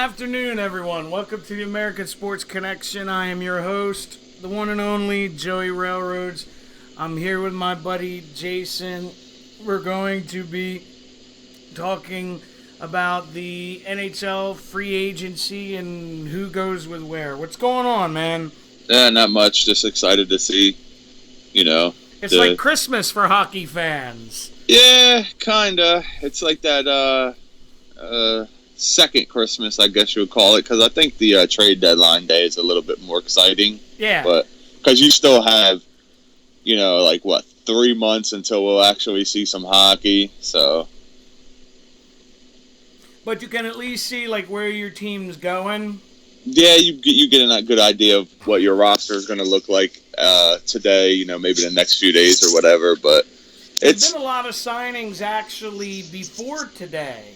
afternoon, everyone. Welcome to the American Sports Connection. I am your host, the one and only Joey Railroads. I'm here with my buddy Jason. We're going to be talking about the NHL free agency and who goes with where. What's going on, man? Not much. Just excited to see, It's like Christmas for hockey fans. Yeah, kinda. It's like that second Christmas, I guess you would call it, because I think the trade deadline day is a little bit more exciting. Yeah. But because you still have, 3 months until we'll actually see some hockey. So. But you can at least see where your team's going. Yeah, you get a good idea of what your roster is going to look like today. Maybe the next few days or whatever. But there's been a lot of signings actually before today.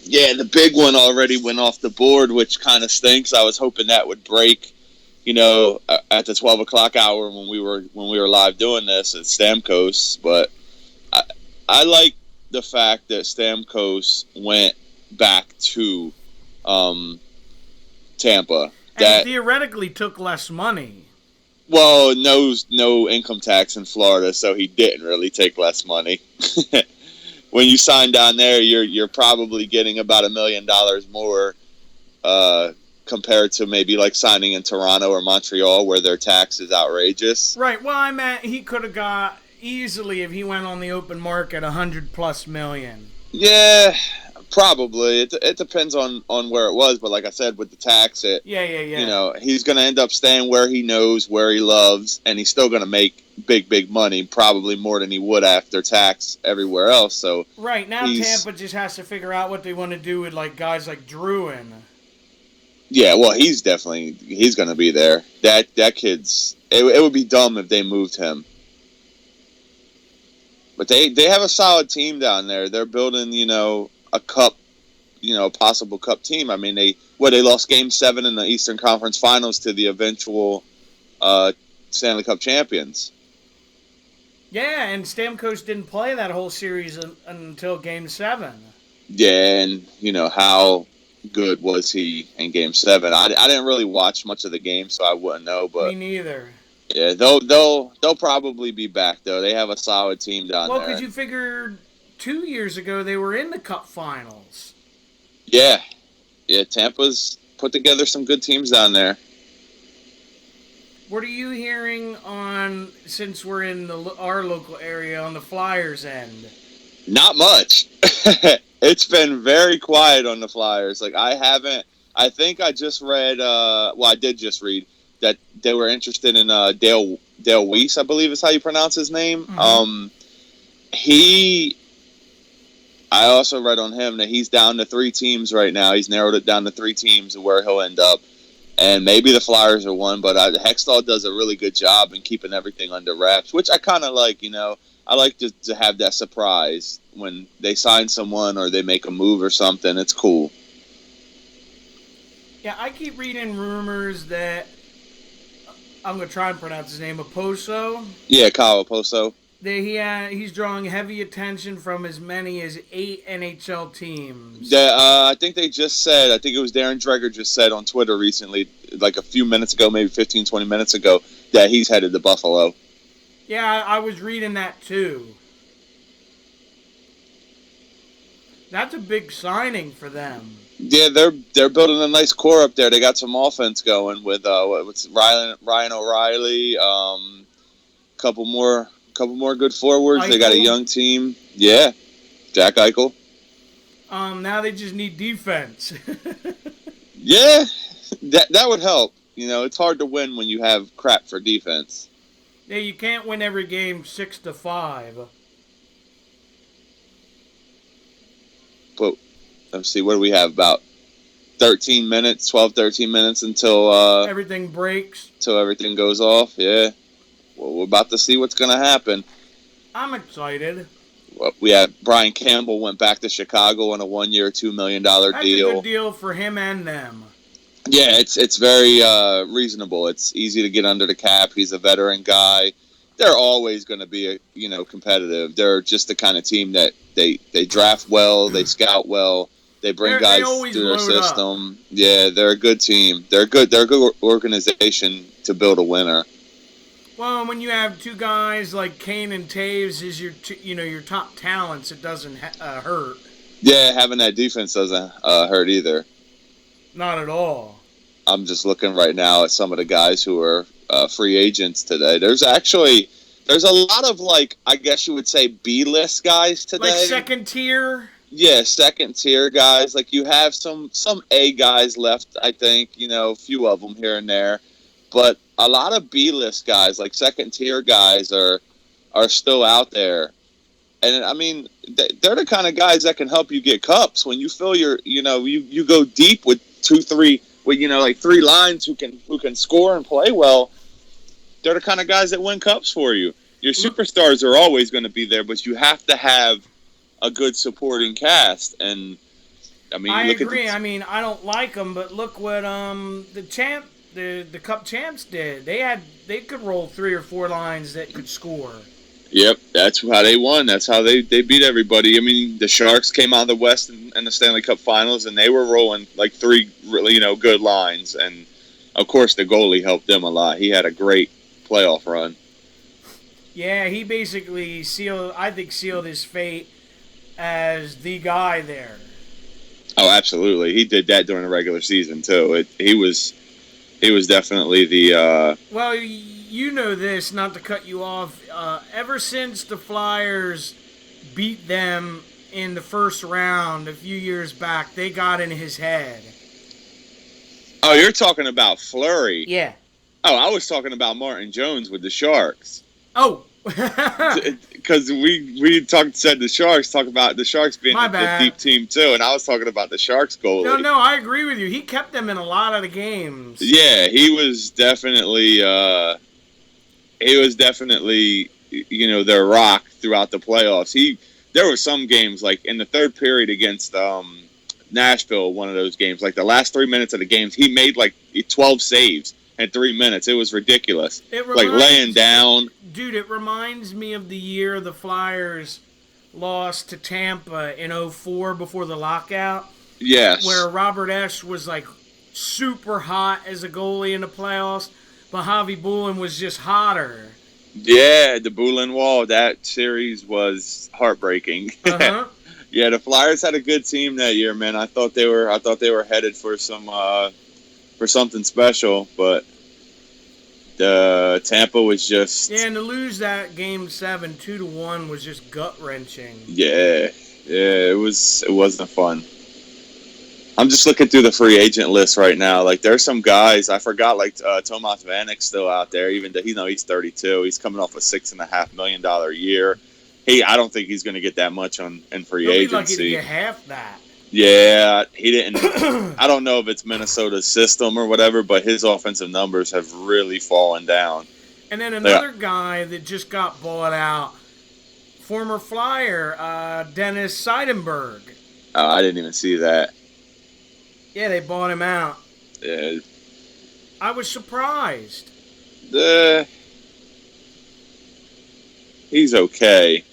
Yeah, the big one already went off the board, which kind of stinks. I was hoping that would break, at the 12 o'clock hour when we were live doing this at Stamkos. But I like the fact that Stamkos went back to Tampa. And theoretically took less money. Well, no income tax in Florida, so he didn't really take less money. When you sign down there, you're probably getting about $1 million more compared to maybe signing in Toronto or Montreal, where their tax is outrageous. Right. Well, I meant he could have got easily, if he went on the open market, $100+ million. Yeah, probably. It depends on where it was, but like I said, with the tax, Yeah. He's going to end up staying where he knows, where he loves, and he's still going to make big money, probably more than he would after tax everywhere else. So right now, Tampa just has to figure out what they want to do with guys like Druin. Yeah, well, he's going to be there. That kid's. It would be dumb if they moved him. But they have a solid team down there. They're building, a cup, a possible cup team. I mean, they lost Game 7 in the Eastern Conference Finals to the eventual Stanley Cup champions. Yeah, and Stamkos didn't play that whole series until Game 7. Yeah, and, how good was he in Game 7? I didn't really watch much of the game, so I wouldn't know. But me neither. Yeah, they'll probably be back, though. They have a solid team down there. Well, because you figured 2 years ago they were in the Cup Finals. Yeah, Tampa's put together some good teams down there. What are you hearing on, since we're in our local area, on the Flyers end? Not much. It's been very quiet on the Flyers. I think I just read, I did just read that they were interested in Dale Weiss, I believe is how you pronounce his name. Mm-hmm. I also read on him that he's down to 3 teams right now. He's narrowed it down to 3 teams and where he'll end up. And maybe the Flyers are one, but Hextall does a really good job in keeping everything under wraps, which I kind of like, I like to have that surprise when they sign someone or they make a move or something. It's cool. Yeah, I keep reading rumors that, I'm going to try and pronounce his name, Oposo. Yeah, Kyle Oposo. He's drawing heavy attention from as many as 8 NHL teams. I think they just said, I think it was Darren Dreger just said on Twitter recently, a few minutes ago, maybe 15, 20 minutes ago, that he's headed to Buffalo. Yeah, I was reading that too. That's a big signing for them. Yeah, they're building a nice core up there. They got some offense going with Ryan O'Reilly, couple more good forwards. Eichel. They got a young team. Yeah, Jack Eichel. Now they just need defense. Yeah, that would help. It's hard to win when you have crap for defense. Yeah, you can't win every game 6-5. But let's see, what do we have? About 13 minutes until everything breaks. Until everything goes off. Yeah. Well, we're about to see what's going to happen. I'm excited. Well, we had Brian Campbell went back to Chicago on a 1-year, $2 million deal. That's a good deal for him and them. Yeah, it's very reasonable. It's easy to get under the cap. He's a veteran guy. They're always going to be, competitive. They're just the kind of team that they draft well, they scout well, They bring They guys always through their load up. system. Yeah, they're a good team. They're good. They're a good organization to build a winner. Well, when you have two guys like Kane and Taves as your top talents, it doesn't hurt. Yeah, having that defense doesn't hurt either. Not at all. I'm just looking right now at some of the guys who are free agents today. There's a lot of, like, I guess you would say B-list guys today. Like second tier? Yeah, second tier guys. Like, you have some A guys left, I think, a few of them here and there. But a lot of B-list guys, like second tier guys, are still out there. And, I mean, they're the kind of guys that can help you get cups. When you feel you go deep with 2-3, with, like 3 lines who can score and play well, they're the kind of guys that win cups for you. Your superstars are always going to be there, but you have to have a good supporting cast. And I mean, I agree. I mean, I don't like them, but look what the Cup champs did. They could roll 3 or 4 lines that could score. Yep, that's how they won. That's how they beat everybody. I mean, the Sharks came out of the West in the Stanley Cup Finals, and they were rolling like 3 really good lines. And of course, the goalie helped them a lot. He had a great playoff run. Yeah, he basically sealed his fate as the guy there. Oh, absolutely. He did that during the regular season too. He was definitely the. Well, you know this. Not to cut you off. Ever since the Flyers beat them in the first round a few years back, they got in his head. Oh, you're talking about Fleury. Yeah. Oh, I was talking about Martin Jones with the Sharks. Oh. Because said the Sharks, talk about the Sharks being a deep team too, and I was talking about the Sharks goalie. No, I agree with you. He kept them in a lot of the games. Yeah, he was definitely their rock throughout the playoffs. There were some games like in the third period against Nashville, one of those games, like the last 3 minutes of the games, he made like 12 saves in 3 minutes. It was ridiculous. Like laying down. Dude, it reminds me of the year the Flyers lost to Tampa in 2004 before the lockout. Yes. Where Robert Esch was like super hot as a goalie in the playoffs, but Javi Bulin was just hotter. Yeah, the Bulin Wall, that series was heartbreaking. Uh-huh. Yeah, the Flyers had a good team that year, man. I thought they were headed for something special, but Tampa was just... Yeah, and to lose that Game 7 2-1 was just gut-wrenching. Yeah, it wasn't fun. I'm just looking through the free agent list right now. Like, there's some guys, I forgot, like Tomas Vanek's still out there, even though he's 32. He's coming off a $6.5 million year. I don't think he's going to get that much in free agency. He'll be lucky to get half that. Yeah, he didn't. I don't know if it's Minnesota's system or whatever, but his offensive numbers have really fallen down. And then another guy that just got bought out, former Flyer, Dennis Seidenberg. Oh, I didn't even see that. Yeah, they bought him out. Yeah. I was surprised. He's okay.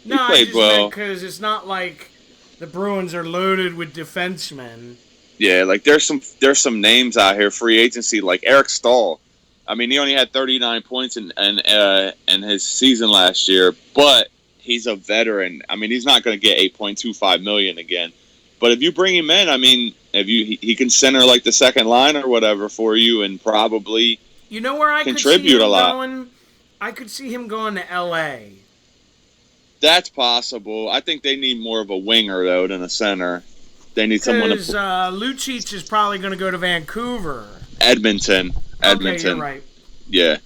No, he played I just well because it's not like the Bruins are loaded with defensemen. Yeah, like there's some names out here, free agency, like Eric Stahl. I mean, he only had 39 points in his season last year, but he's a veteran. I mean, he's not going to get $8.25 million again. But if you bring him in, I mean, he can center like the second line or whatever for you, and probably where I contribute a lot. I could see him going to L.A. That's possible. I think they need more of a winger though than a center. They need someone to. Because Lucic is probably going to go to Vancouver. Edmonton. Okay, you're right. Yeah.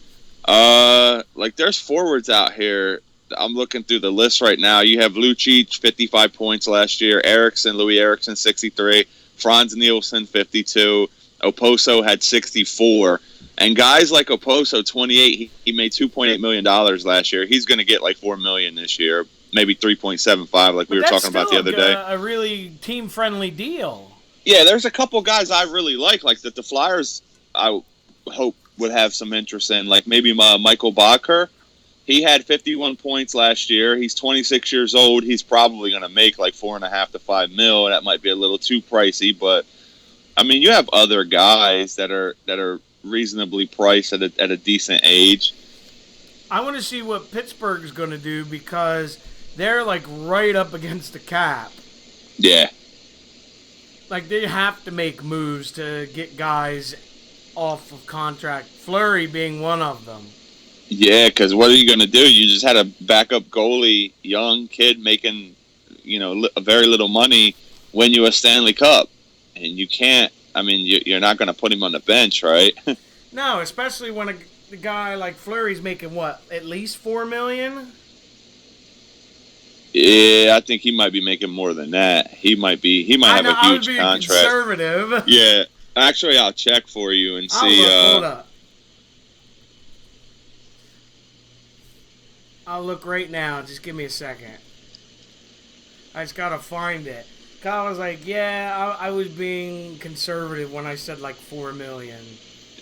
Like there's forwards out here. I'm looking through the list right now. You have Lucic, 55 points last year. Louis Eriksson, 63. Franz Nielsen, 52. Oposo had 64. And guys like Oposo, 28, he made $2.8 million last year. He's going to get like $4 million this year, maybe 3.75, like we were talking about the other day. A really team-friendly deal. Yeah, there's a couple guys I really like that the Flyers, I hope, would have some interest in, like maybe Michael Bacher. He had 51 points last year. He's 26 years old. He's probably going to make like $4.5 to $5 million. That might be a little too pricey, but I mean, you have other guys that are reasonably priced at a decent age. I want to see what Pittsburgh's going to do because they're like right up against the cap. Yeah. Like they have to make moves to get guys off of contract. Fleury being one of them. Yeah, because what are you going to do? You just had a backup goalie, young kid making, very little money, win you a Stanley Cup, and you can't. I mean, you're not going to put him on the bench, right? No, especially when a guy like Fleury's making what, at least $4 million? Yeah, I think he might be making more than that. He might have a huge contract. Conservative. Yeah, actually, I'll check for you and see. Hold up. I'll look right now. Just give me a second. I just gotta find it. Kyle was like, "Yeah, I was being conservative when I said like $4 million."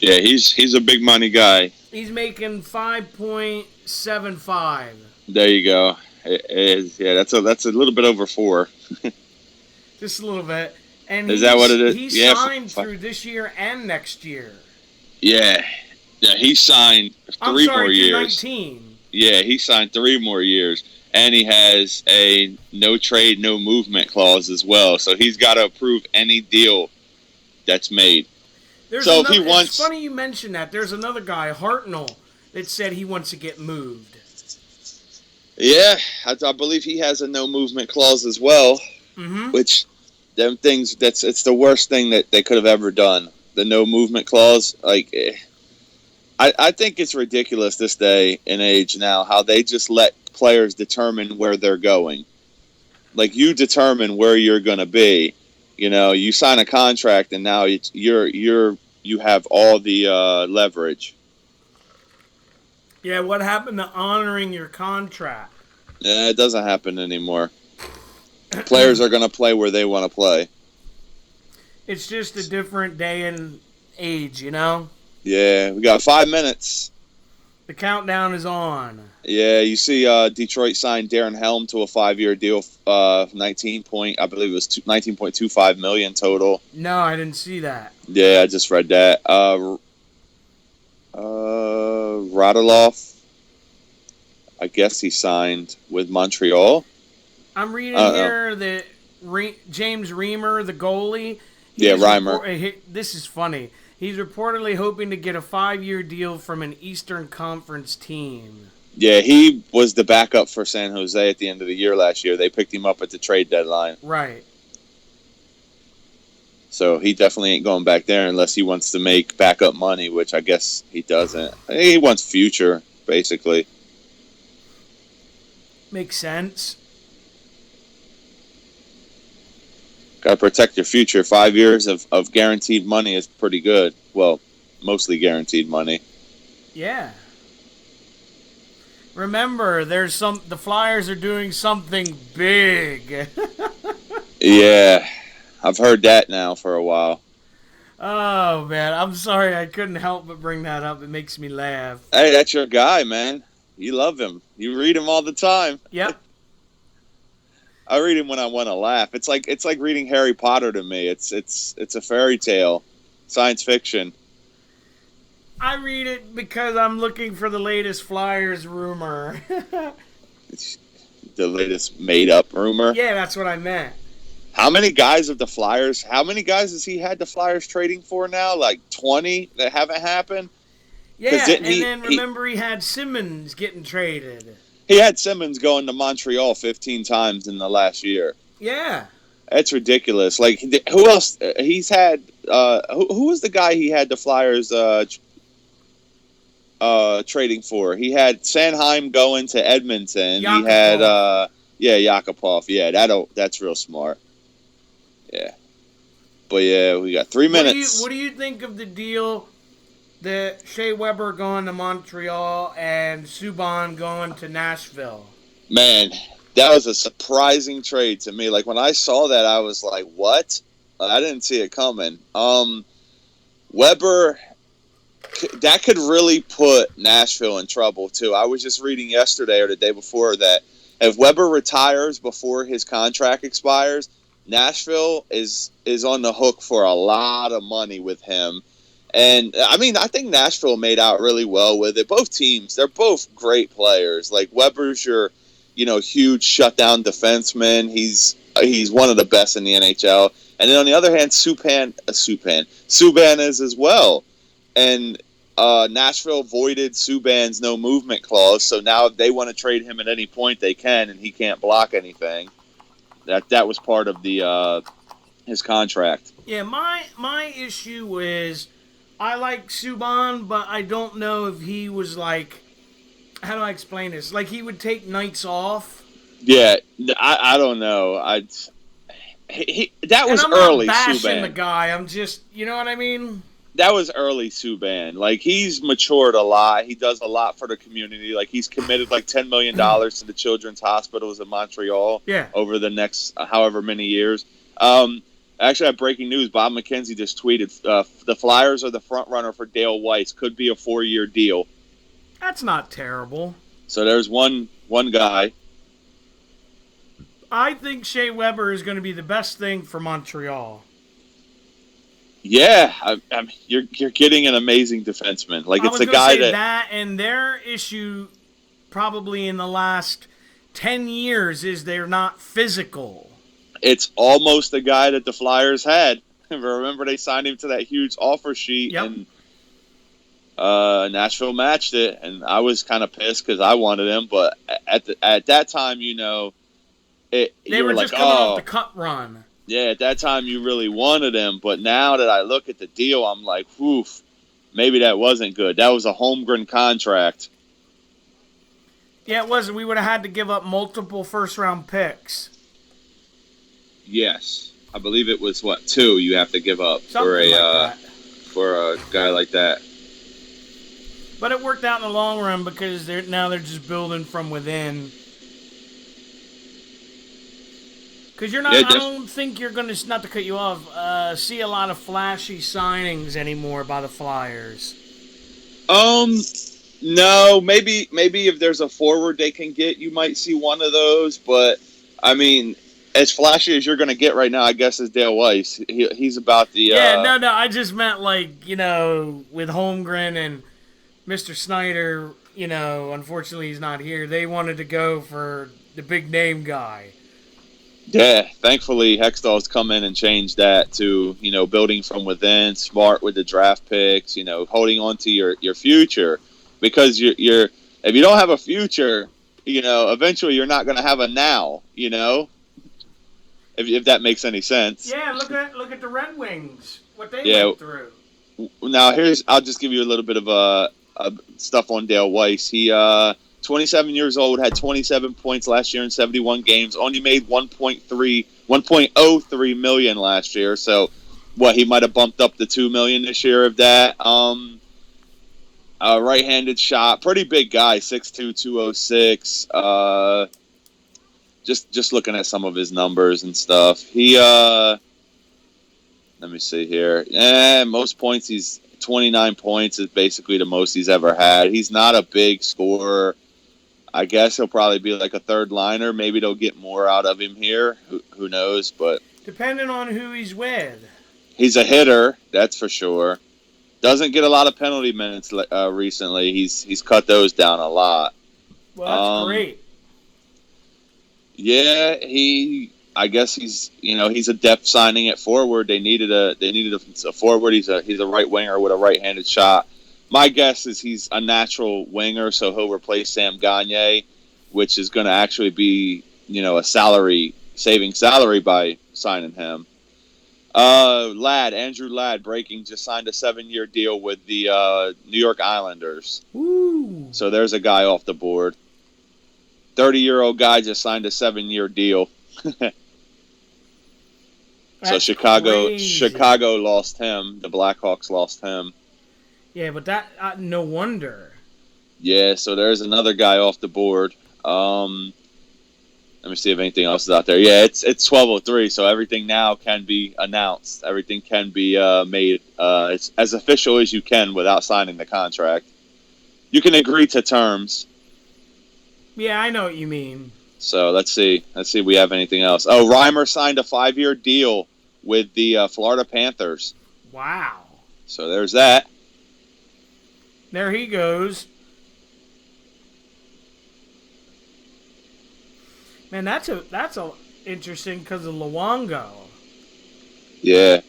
Yeah, he's a big money guy. He's making 5.75. There you go. Yeah, that's a little bit over 4. Just a little bit. And is that what it is? He signed through this year and next year. Yeah, he signed 3 more years. 19. Yeah, he signed 3 more years, and he has a no trade, no movement clause as well. So he's got to approve any deal that's made. It's funny you mention that. There's another guy, Hartnell, that said he wants to get moved. Yeah, I believe he has a no movement clause as well. Mm-hmm. Which, them things, it's the worst thing that they could have ever done. The no movement clause, I think it's ridiculous this day and age now how they just let players determine where they're going. Like, you determine where you're going to be. You sign a contract and now you have all the leverage. Yeah, what happened to honoring your contract? Yeah, it doesn't happen anymore. Players are going to play where they want to play. It's just a different day and age, Yeah, we got 5 minutes. The countdown is on. Yeah, you see Detroit signed Darren Helm to a 5-year deal, I believe it was $19.25 million total. No, I didn't see that. Yeah, I just read that. Radulov, I guess he signed with Montreal. I'm reading here that James Reimer, the goalie. Reimer. This is funny. He's reportedly hoping to get a 5-year deal from an Eastern Conference team. Yeah, he was the backup for San Jose at the end of the year last year. They picked him up at the trade deadline. Right. So he definitely ain't going back there unless he wants to make backup money, which I guess he doesn't. He wants future, basically. Makes sense. Got to protect your future. 5 years of guaranteed money is pretty good. Well, mostly guaranteed money. Yeah. Remember, the Flyers are doing something big. Yeah, I've heard that now for a while. Oh, man. I'm sorry I couldn't help but bring that up. It makes me laugh. Hey, that's your guy, man. You love him. You read him all the time. Yep. I read him when I want to laugh. It's like reading Harry Potter to me. It's a fairy tale, science fiction. I read it because I'm looking for the latest Flyers rumor. It's the latest made-up rumor? Yeah, that's what I meant. How many guys has he had the Flyers trading for now? Like 20 that haven't happened? Yeah, then remember he had Simmons getting traded. He had Simmons going to Montreal 15 times in the last year. Yeah. That's ridiculous. Like, who else? He's had... who was the guy he had the Flyers trading for? He had Sanheim going to Edmonton. Yakupov. He had... Yakupov. Yeah, that's real smart. Yeah. But, yeah, we got 3 minutes. What do you think of the deal... The Shea Weber going to Montreal and Subban going to Nashville? Man, that was a surprising trade to me. Like, when I saw that, I was like, what? I didn't see it coming. Weber, that could really put Nashville in trouble too. I was just reading yesterday or the day before that if Weber retires before his contract expires, Nashville is on the hook for a lot of money with him. And I mean, I think Nashville made out really well with it. Both teams, they're both great players. Like Weber's your, huge shutdown defenseman. He's one of the best in the NHL. And then on the other hand, Subban is as well. And Nashville voided Subban's no movement clause, so now if they want to trade him at any point, they can, and he can't block anything. That was part of the his contract. Yeah, my issue is I like Subban, but I don't know if he was like, how do I explain this? Like he would take nights off. Yeah, I don't know. That was and I'm early. Not bashing Subban. The guy. I'm just, you know what I mean. That was early Subban. Like he's matured a lot. He does a lot for the community. Like he's committed like $10 million to the children's hospitals in Montreal. Yeah. Over the next however many years. Actually, I have breaking news. Bob McKenzie just tweeted the Flyers are the front runner for Dale Weiss. Could be a 4-year deal. That's not terrible. So there's one guy. I think Shea Weber is going to be the best thing for Montreal. Yeah, you're getting an amazing defenseman. Like it's a guy that and their issue probably in the last 10 years is they're not physical. It's almost the guy that the Flyers had. Remember they signed him to that huge offer sheet, and Nashville matched it, and I was kind of pissed because I wanted him, but at that time, they were just coming off the cup run. Yeah, at that time you really wanted him, but now that I look at the deal, I'm like, oof, maybe that wasn't good. That was a Holmgren contract. Yeah, it was. We would have had to give up multiple first-round picks. Yes, I believe it was 2 you have to give up for a guy like that. But it worked out in the long run because they're just building from within. Because you're not. I don't think you're going to, not to cut you off, see a lot of flashy signings anymore by the Flyers. No, maybe if there's a forward they can get, you might see one of those. But I mean, as flashy as you're going to get right now, I guess, is Dale Weiss. He's about the. Yeah, no. I just meant with Holmgren and Mr. Snyder. Unfortunately he's not here. They wanted to go for the big name guy. Yeah, thankfully Hextall's come in and changed that to, building from within, smart with the draft picks, holding on to your future. Because you're if you don't have a future, eventually you're not going to have a now, if that makes any sense. Yeah, look at the Red Wings, what they went through. Now I'll just give you a little bit of stuff on Dale Weiss. He 27 years old, had 27 points last year in 71 games, only made $1.03 million last year. So, he might have bumped up to $2 million this year of that. Right-handed shot, pretty big guy, 6'2", 206. Just looking at some of his numbers and stuff. He let me see here. Most points, he's 29 points is basically the most he's ever had. He's not a big scorer. I guess he'll probably be like a third liner. Maybe they'll get more out of him here. Who knows? But depending on who he's with. He's a hitter, that's for sure. Doesn't get a lot of penalty minutes recently. He's cut those down a lot. Well, that's great. Yeah, I guess he's a depth signing at forward. They needed a forward. He's a right winger with a right-handed shot. My guess is he's a natural winger, so he'll replace Sam Gagner, which is going to actually be, a saving salary by signing him. Andrew Ladd, breaking, just signed a 7-year deal with the New York Islanders. Ooh. So there's a guy off the board. 30-year-old guy just signed a 7-year deal. So Chicago lost him. The Blackhawks lost him. Yeah, but that no wonder. Yeah, so there's another guy off the board. Let Let me see if anything else is out there. Yeah, it's 12:03, so everything now can be announced. Everything can be made it's as official as you can without signing the contract. You can agree to terms. Yeah, I know what you mean. So let's see. Let's see if we have anything else. Oh, Reimer signed a 5-year deal with the Florida Panthers. Wow. So there's that. There he goes. Man, that's a interesting because of Luongo. Yeah.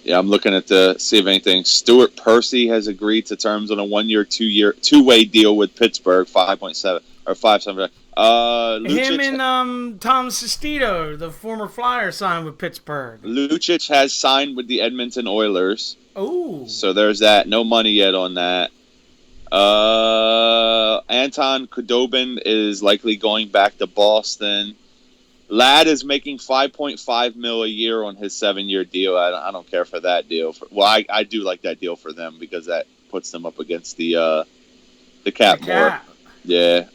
Yeah, I'm looking at the see if anything. Stuart Percy has agreed to terms on a 1-year, 2-way deal with Pittsburgh, 5.7 or 5.7. Him Lucic, and Tom Sestito, the former Flyer, signed with Pittsburgh. Lucic has signed with the Edmonton Oilers. Oh. So there's that. No money yet on that. Anton Khudobin is likely going back to Boston. Ladd is making $5.5 million a year on his 7-year deal. I don't care for that deal. I do like that deal for them because that puts them up against the cap more. Yeah.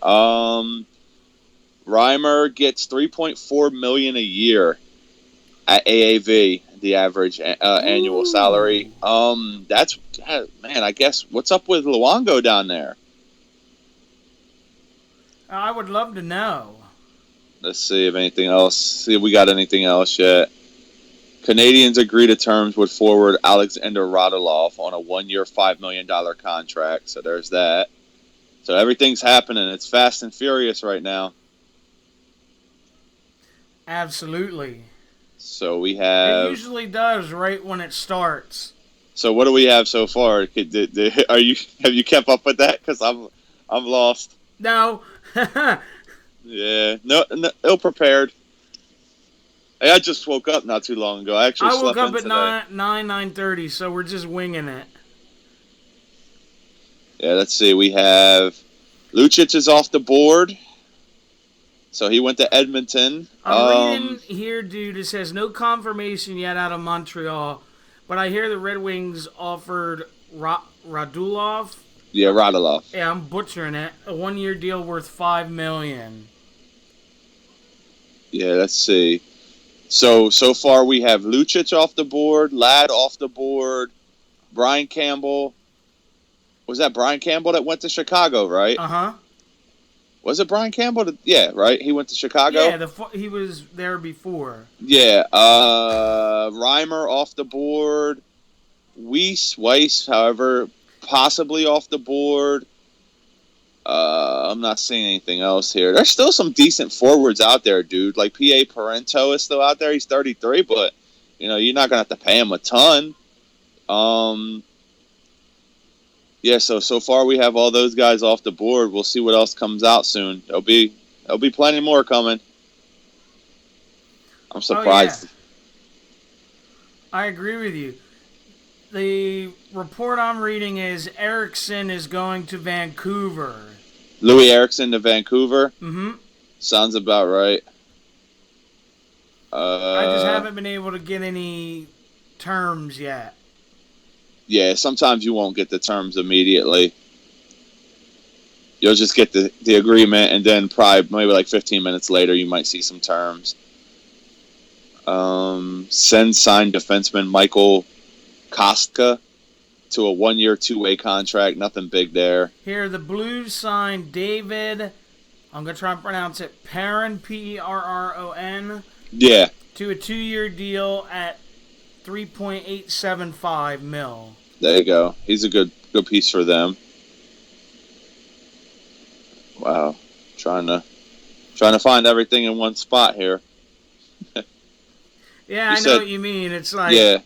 Reimer gets $3.4 million a year at AAV, the average annual salary. That's man. I guess what's up with Luongo down there? I would love to know. Let's see if anything else. See if we got anything else yet. Canadians agree to terms with forward Alexander Radulov on a 1-year, $5 million contract. So there's that. So everything's happening. It's fast and furious right now. Absolutely. So we have. It usually does right when it starts. So what do we have so far? Have you kept up with that? Because I'm lost. No. Yeah, no, ill prepared. Hey, I just woke up not too long ago. I woke up at 9:30, so we're just winging it. Yeah, let's see. We have Lucic is off the board, so he went to Edmonton. I'm reading here, dude. It says no confirmation yet out of Montreal, but I hear the Red Wings offered Radulov. Yeah, Radulov. Yeah, I'm butchering it. A 1-year deal worth $5 million. Yeah, let's see. So far we have Lucic off the board, Ladd off the board, Brian Campbell. Was that Brian Campbell that went to Chicago, right? Uh-huh. Was it Brian Campbell? Yeah, right? He went to Chicago? Yeah, he was there before. Yeah. Reimer off the board. Weiss, however, possibly off the board. I'm not seeing anything else here. There's still some decent forwards out there, dude. Like P.A. Parento is still out there. He's 33, but, you're not going to have to pay him a ton. Yeah, so far we have all those guys off the board. We'll see what else comes out soon. There'll be plenty more coming. I'm surprised. Oh, yeah. I agree with you. The report I'm reading is Eriksson is going to Vancouver. Louis Eriksson to Vancouver? Mm-hmm. Sounds about right. I just haven't been able to get any terms yet. Yeah, sometimes you won't get the terms immediately. You'll just get the agreement, and then probably maybe like 15 minutes later, you might see some terms. Sens signed defenseman Michael Kostka to a 1-year, 2-way contract. Nothing big there. Here, the Blues signed David, I'm going to try and pronounce it, Perron, Perron. Yeah. To a 2-year deal at $3.875 million. There you go. He's a good piece for them. Wow. Trying to find everything in one spot here. Yeah, I know what you mean. It's like... Yeah.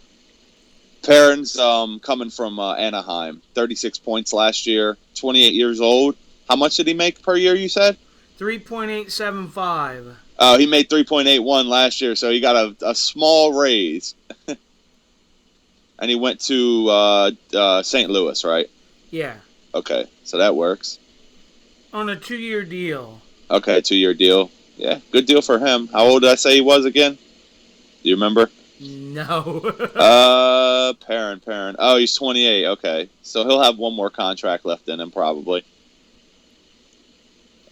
Perron's coming from Anaheim. 36 points last year. 28 years old. How much did he make per year, you said? $3.875. Oh, he made 3.81 last year, so he got a small raise. And he went to St. Louis, right? Yeah. Okay, so that works. On a 2-year deal. Okay, 2-year deal. Yeah, good deal for him. How old did I say he was again? Do you remember? No. Perron. Oh, he's 28. Okay, so he'll have one more contract left in him probably.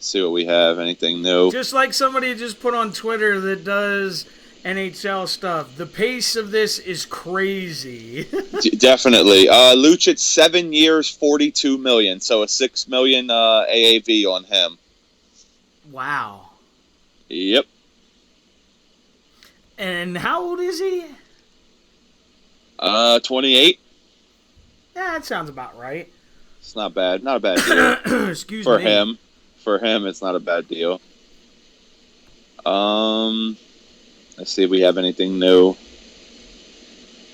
see what we have. Anything new? Just like somebody just put on Twitter that does NHL stuff. The pace of this is crazy. Definitely. Lucic, 7 years, $42 million. So a $6 million AAV on him. Wow. Yep. And how old is he? 28. Yeah, that sounds about right. It's not bad. Not a bad deal. Excuse for me. him. For him, it's not a bad deal. Let's see if we have anything new.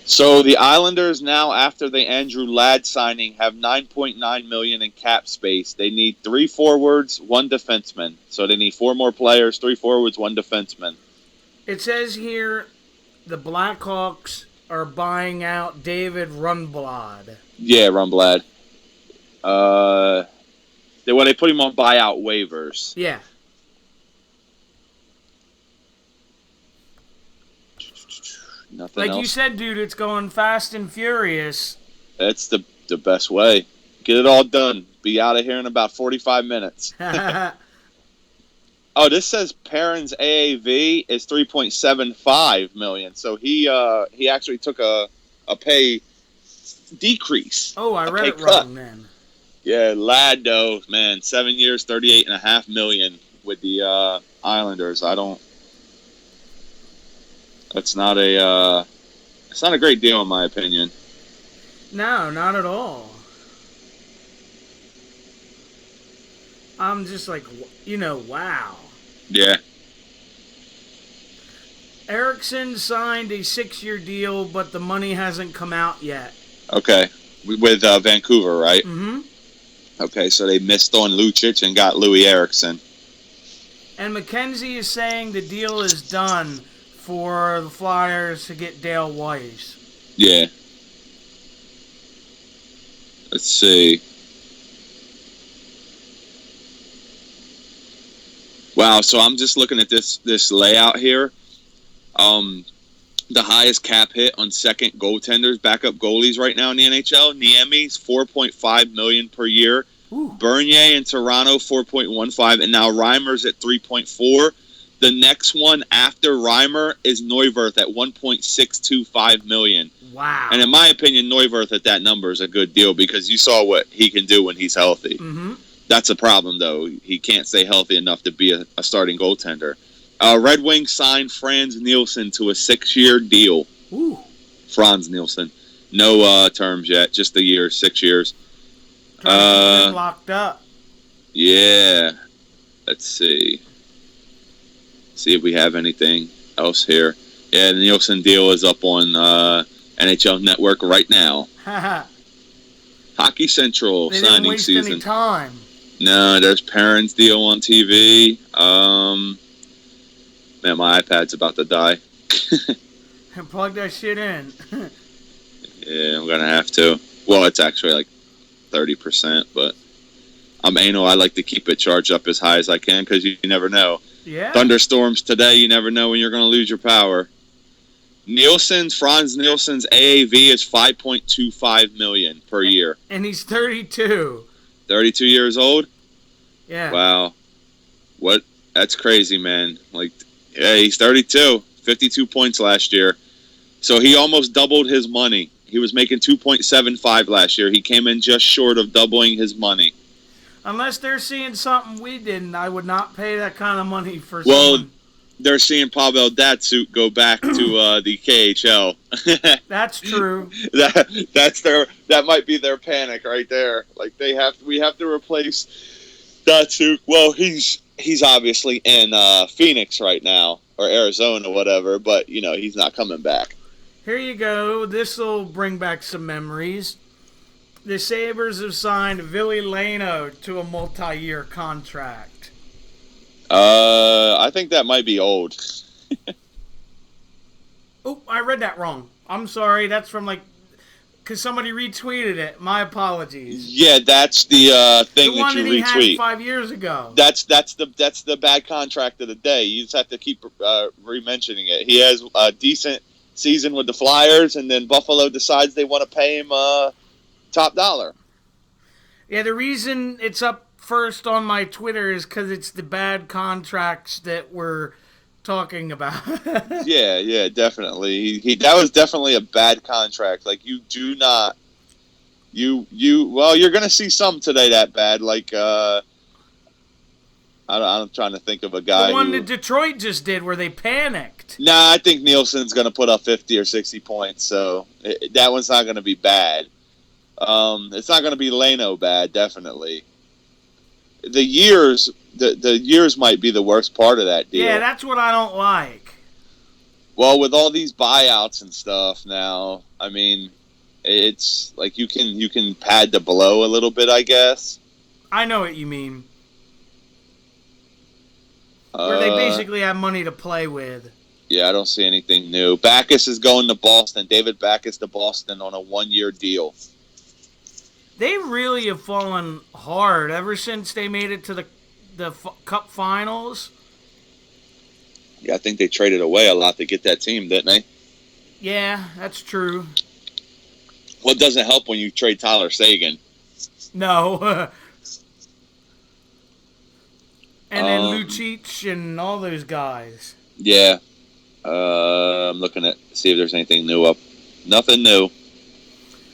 So the Islanders now, after the Andrew Ladd signing, have $9.9 million in cap space. They need 3 forwards, 1 defenseman. So they need 4 more players, 3 forwards, 1 defenseman. It says here the Blackhawks are buying out David Rundblad. Yeah, Rundblad. They put him on buyout waivers. Yeah. Nothing like else. You said, dude, it's going fast and furious. That's the best way. Get it all done. Be out of here in about 45 minutes. Oh, this says Perrin's AAV is $3.75 million. So he actually took a pay decrease. Oh, I read it wrong then. Yeah, Ladd though, man, 7 years, $38.5 million with the Islanders. It's not a great deal in my opinion. No, not at all. I'm just like, wow. Yeah. Eriksson signed a 6-year deal, but the money hasn't come out yet. Okay. With Vancouver, right? Mm-hmm. Okay, so they missed on Lucic and got Louis Eriksson. And McKenzie is saying the deal is done for the Flyers to get Dale Weiss. Yeah. Let's see. Wow, so I'm just looking at this layout here. The highest cap hit on second goaltenders, backup goalies right now in the NHL. Niemi's $4.5 million per year. Ooh. Bernier in Toronto $4.15, and now Reimer's at $3.4. The next one after Reimer is Neuwirth at $1.625 million. Wow. And in my opinion, Neuwirth at that number is a good deal because you saw what he can do when he's healthy. Mm-hmm. That's a problem, though. He can't stay healthy enough to be a starting goaltender. Red Wings signed Franz Nielsen to a 6-year deal. Ooh. Franz Nielsen. No terms yet, just a year, 6 years. Locked up. Yeah. Let's see. See if we have anything else here. Yeah, the Nielsen deal is up on NHL Network right now. Hockey Central they signing didn't waste season. any time. No, there's Perrin's deal on TV. Man, my iPad's about to die. And plug that shit in. Yeah, I'm gonna have to. Well, it's actually like 30%, but I'm anal. I like to keep it charged up as high as I can because you never know. Yeah. Thunderstorms today, you never know when you're going to lose your power. Franz Nielsen's AAV is $5.25 million per year. And he's 32. 32 years old? Yeah. Wow. What? That's crazy, man. Like, yeah, he's 32. 52 points last year. So he almost doubled his money. He was making $2.75 last year. He came in just short of doubling his money. Unless they're seeing something we didn't, I would not pay that kind of money for Well, someone. they're seeing Pavel Datsyuk go back to the KHL. That's true. That might be their panic right there. Like we have to replace Datsyuk. Well, he's obviously in Phoenix right now or Arizona or whatever, but he's not coming back. Here you go. This will bring back some memories. The Sabres have signed Ville Leno to a multi-year contract. I think that might be old. Oh, I read that wrong. I'm sorry. That's from because somebody retweeted it. My apologies. Yeah, that's the thing the one that you he retweet. had 5 years ago. That's the bad contract of the day. You just have to keep re-mentioning it. He has a decent season with the Flyers, and then Buffalo decides they want to pay him top dollar. Yeah, the reason it's up first on my Twitter is because it's the bad contracts that we're talking about. Yeah, definitely. He that was definitely a bad contract. Like you do not, well, you're gonna see some today that bad. Like I'm trying to think of a guy The one who. that Detroit just did where they panicked. Nah, I think Nielsen's gonna put up 50 or 60 points, so that one's not gonna be bad. It's not gonna be Leno bad, definitely. The years might be the worst part of that deal. Yeah, that's what I don't like. Well, with all these buyouts and stuff now, I mean, it's like you can pad the blow a little bit, I guess. I know what you mean. Where they basically have money to play with. Yeah, I don't see anything new. Backus is going to Boston. David Backus to Boston on a 1-year deal. They really have fallen hard ever since they made it to the Cup Finals. Yeah, I think they traded away a lot to get that team, didn't they? Yeah, that's true. Well, it doesn't help when you trade Tyler Seguin. No. And then Lucic and all those guys. Yeah. I'm looking at see if there's anything new up. Nothing new.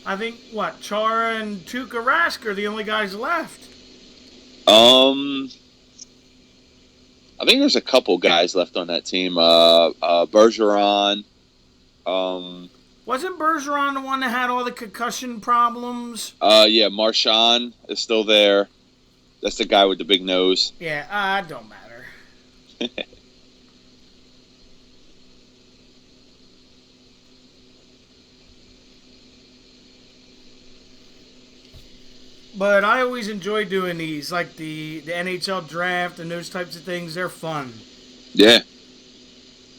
I think, Chara and Tuukka Rask are the only guys left. I think there's a couple guys left on that team. Bergeron. Wasn't Bergeron the one that had all the concussion problems? Yeah, Marchand is still there. That's the guy with the big nose. Yeah, it don't matter. But I always enjoy doing these, like the NHL draft and those types of things. They're fun. Yeah.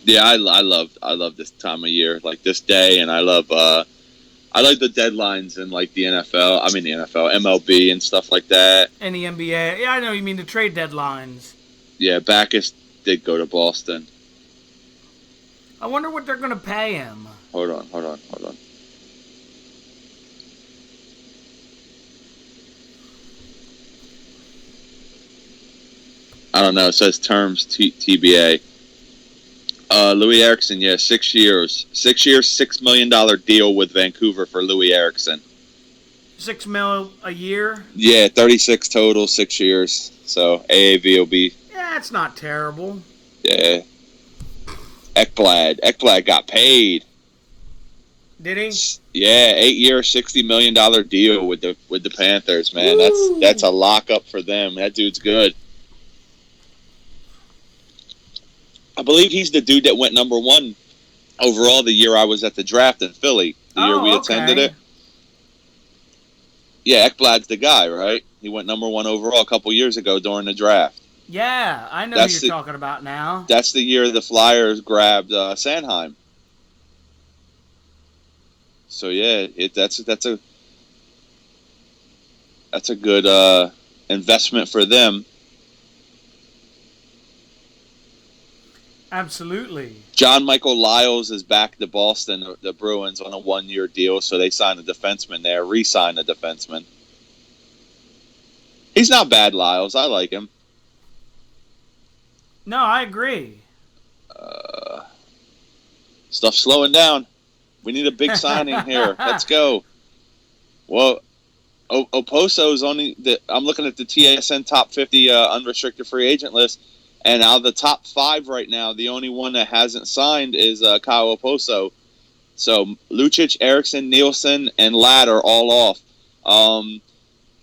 Yeah, I love this time of year, like this day, and I like the deadlines in like the NFL. I mean the NFL, MLB, and stuff like that. And the NBA. Yeah, I know you mean the trade deadlines. Yeah, Backus did go to Boston. I wonder what they're going to pay him. Hold on. I don't know. It says terms TBA. Louis Eriksson, 6 years. 6 years, $6 million deal with Vancouver for Louis Eriksson. $6 million a year? Yeah, 36 total, 6 years. So AAV will be. Yeah, it's not terrible. Yeah. Ekblad got paid. Did he? Yeah, 8 year, $60 million deal with the Panthers, man. Woo! That's a lockup for them. That dude's good. I believe he's the dude that went number 1 overall the year I was at the draft in Philly. The year we attended it. Yeah, Ekblad's the guy, right? He went number 1 overall a couple years ago during the draft. Yeah, I know who you're talking about now. That's the year the Flyers grabbed Sanheim. So yeah, that's a good investment for them. Absolutely. John Michael Lyles is back to Boston, the Bruins, on a 1-year deal, so they signed a defenseman there, re-signed a defenseman. He's not bad, Lyles. I like him. No, I agree. Stuff's slowing down. We need a big signing here. Let's go. Well, Oposo's only. I'm looking at the TSN top 50 unrestricted free agent list, and out of the top 5 right now, the only one that hasn't signed is Kyle Oposo. So Lucic, Eriksson, Nielsen, and Ladd are all off.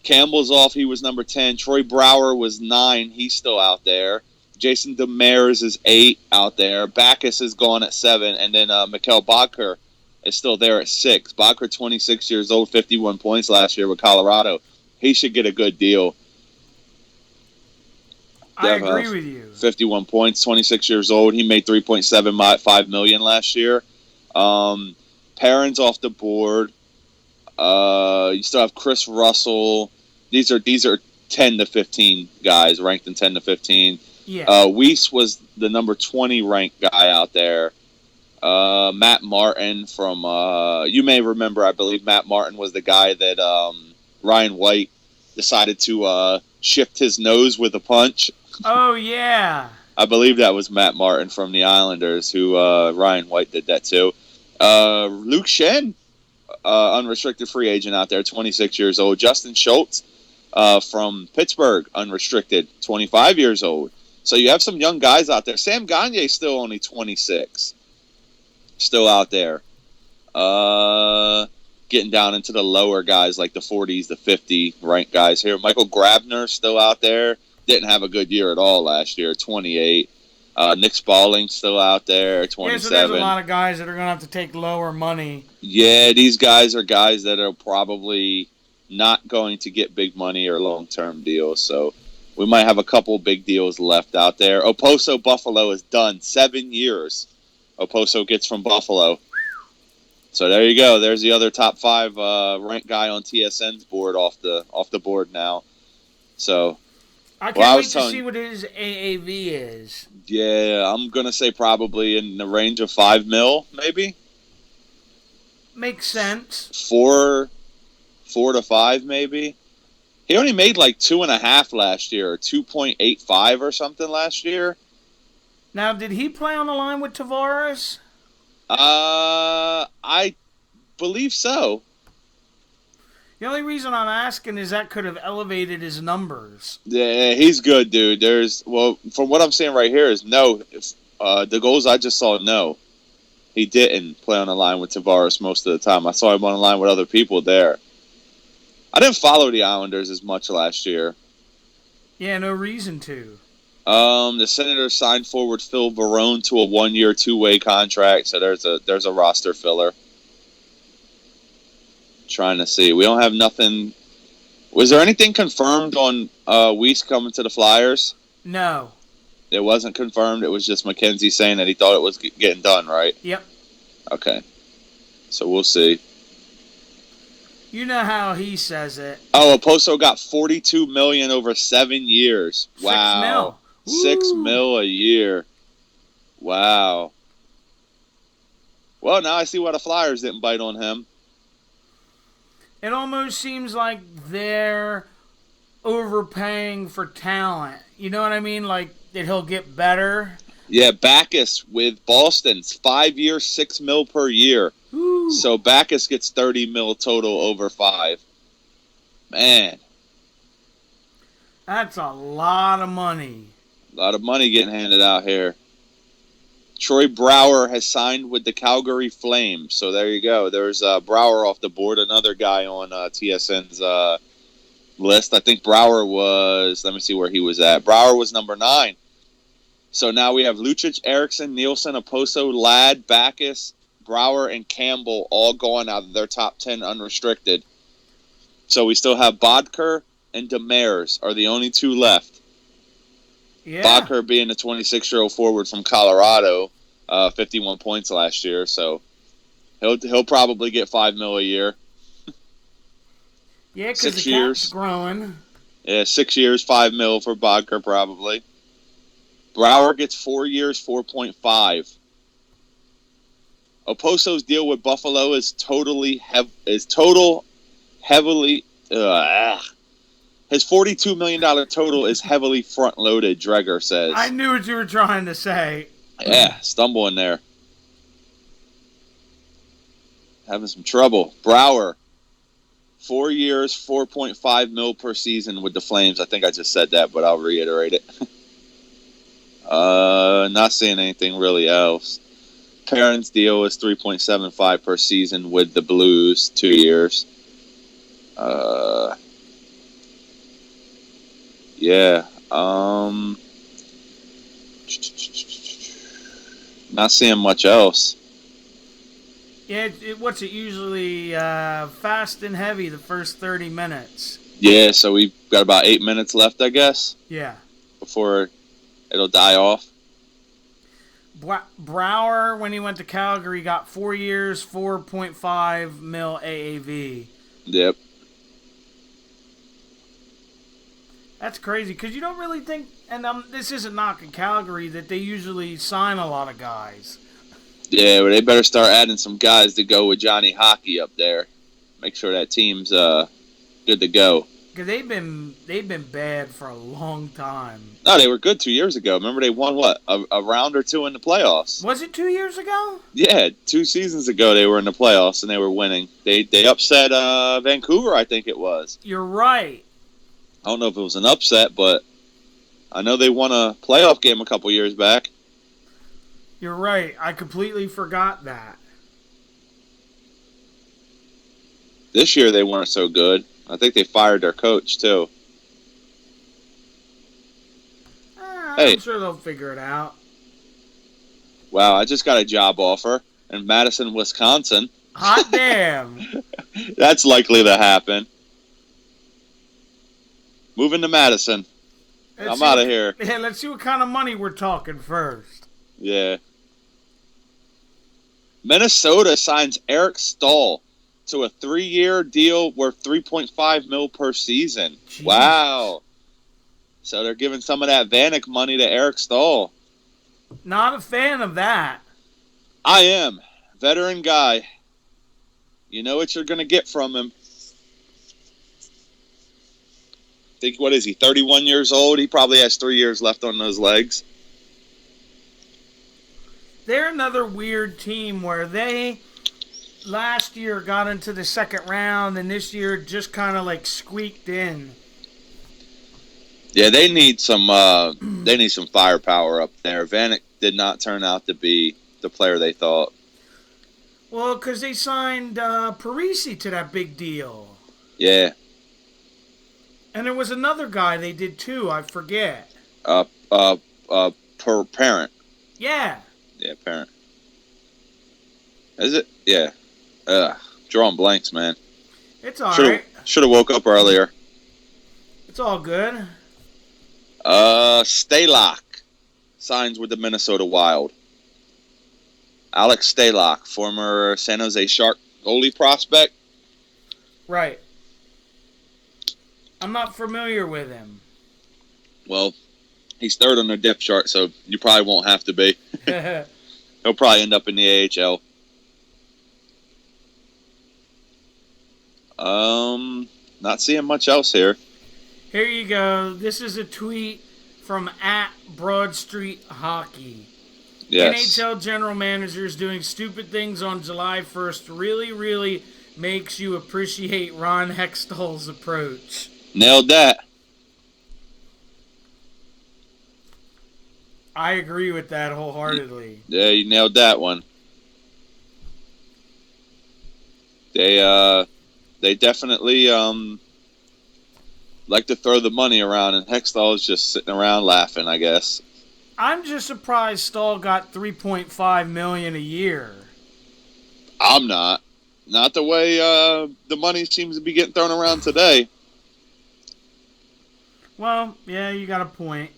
Campbell's off. He was number 10. Troy Brouwer was 9. He's still out there. Jason Demers is 8 out there. Backus is gone at 7. And then Mikhail Bodker is still there at 6. Bodker, 26 years old, 51 points last year with Colorado. He should get a good deal. I agree with you. 51 points, 26 years old. He made $3.75 million last year. Perrin's off the board. You still have Chris Russell. These are 10 to 15 guys ranked in 10 to 15. Yeah. Weiss was the number 20 ranked guy out there. Matt Martin from you may remember, I believe Matt Martin was the guy that Ryan White decided to chipped his nose with a punch. Oh, yeah. I believe that was Matt Martin from the Islanders, who Ryan White did that too. Luke Shen, unrestricted free agent out there, 26 years old. Justin Schultz from Pittsburgh, unrestricted, 25 years old. So you have some young guys out there. Sam Gagner still only 26. Still out there. Getting down into the lower guys like the 40s, the 50 ranked guys here. Michael Grabner still out there. Didn't have a good year at all last year, 28. Nick Spaulding still out there, 27. Yeah, so there's a lot of guys that are going to have to take lower money. Yeah, these guys are guys that are probably not going to get big money or long-term deals. So we might have a couple big deals left out there. Oposo Buffalo is done. 7 years Oposo gets from Buffalo. So there you go. There's the other top 5 ranked guy on TSN's board off the board now. So I can't wait to see what his AAV is. Yeah, I'm gonna say probably in the range of $5 million, maybe. Makes sense. 4 to 5, maybe. He only made like 2.5 last year, or 2.85 or something last year. Now, did he play on the line with Tavares? I believe so. The only reason I'm asking is that could have elevated his numbers. Yeah, he's good, dude. From what I'm saying right here is no. The goals I just saw, no. He didn't play on the line with Tavares most of the time. I saw him on the line with other people there. I didn't follow the Islanders as much last year. Yeah, no reason to. The Senators signed forward Phil Barone to a 1-year, 2-way contract, so there's a roster filler. Trying to see. We don't have nothing. Was there anything confirmed on Weiss coming to the Flyers? No. It wasn't confirmed. It was just Mackenzie saying that he thought it was getting done, right? Yep. Okay. So we'll see. You know how he says it. Oh, Oposo got $42 million over 7 years. Wow. $6 million a year. Wow. Well, now I see why the Flyers didn't bite on him. It almost seems like they're overpaying for talent. You know what I mean? Like that he'll get better. Yeah, Backus with Boston's 5 years, $6 million per year. Ooh. So Backus gets $30 million total over 5. Man, that's a lot of money. A lot of money getting handed out here. Troy Brouwer has signed with the Calgary Flames. So there you go. There's Brouwer off the board, another guy on TSN's list. I think Brouwer was, let me see where he was at. Brouwer was number 9. So now we have Lucic, Eriksson, Nielsen, Oposo, Ladd, Backus, Brouwer, and Campbell all going out of their top 10 unrestricted. So we still have Bodker and Demers are the only 2 left. Yeah. Bodker being the 26-year-old forward from Colorado, 51 points last year. So he'll probably get $5 million a year. Yeah, because the cap's growing. Yeah, 6 years, $5 million for Bodker probably. Brouwer gets 4 years, 4.5. Oposo's deal with Buffalo is heavily. His $42 million total is heavily front-loaded, Dreger says. I knew what you were trying to say. Yeah, stumbling there. Having some trouble. Brouwer, 4 years, $4.5 million per season with the Flames. I think I just said that, but I'll reiterate it. Not saying anything really else. Perrin's deal is $3.75 per season with the Blues, 2 years. Yeah. Not seeing much else. Yeah, what's it usually fast and heavy the first 30 minutes? Yeah, so we've got about 8 minutes left, I guess. Yeah. Before it'll die off. Brouwer, when he went to Calgary, got 4 years, $4.5 million AAV. Yep. That's crazy, because you don't really think, and this isn't knocking Calgary, that they usually sign a lot of guys. Yeah, but they better start adding some guys to go with Johnny Hockey up there. Make sure that team's good to go. Because they've been bad for a long time. No, they were good 2 years ago. Remember, they won, what, a round or two in the playoffs? Was it 2 years ago? Yeah, 2 seasons ago they were in the playoffs and they were winning. They upset Vancouver, I think it was. You're right. I don't know if it was an upset, but I know they won a playoff game a couple years back. You're right. I completely forgot that. This year they weren't so good. I think they fired their coach, too. I'm sure they'll figure it out. Wow, I just got a job offer in Madison, Wisconsin. Hot damn. That's likely to happen. Moving to Madison. I'm out of here. Yeah, let's see what kind of money we're talking first. Yeah. Minnesota signs Eric Stahl to a 3-year deal worth $3.5 million per season. Jeez. Wow. So they're giving some of that Vanek money to Eric Stahl. Not a fan of that. I am. Veteran guy. You know what you're going to get from him. I think, what is he, 31 years old? He probably has 3 years left on those legs. They're another weird team where they last year got into the second round and this year just kind of like squeaked in. Yeah, they need some firepower up there. Vanek did not turn out to be the player they thought. Well, because they signed Parisi to that big deal. Yeah. And there was another guy they did too. I forget. Parent. Yeah. Yeah, Parent. Is it? Yeah. Drawing blanks, man. It's all right. Should have woke up earlier. It's all good. Stalock signs with the Minnesota Wild. Alex Stalock, former San Jose Shark goalie prospect. Right. I'm not familiar with him. Well, he's third on the depth chart, so you probably won't have to be. He'll probably end up in the AHL. Not seeing much else here. Here you go. This is a tweet from @BroadStreetHockey. Yes. NHL general managers doing stupid things on July 1st really, really makes you appreciate Ron Hextall's approach. Nailed that. I agree with that wholeheartedly. Yeah, you nailed that one. They definitely like to throw the money around, and Hextall is just sitting around laughing, I guess. I'm just surprised Stahl got $3.5 million a year. I'm not. Not the way the money seems to be getting thrown around today. Well, yeah, you got a point.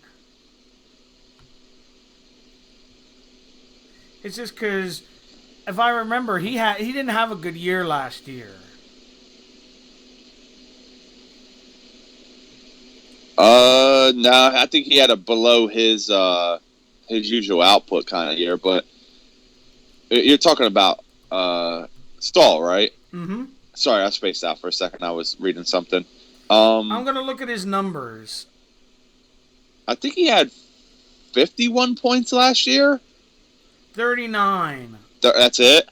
It's just because, if I remember, he didn't have a good year last year. No, I think he had a below his usual output kind of year, but you're talking about Stahl, right? Mm-hmm. Sorry, I spaced out for a second. I was reading something. I'm going to look at his numbers. I think he had 51 points last year. 39. That's it?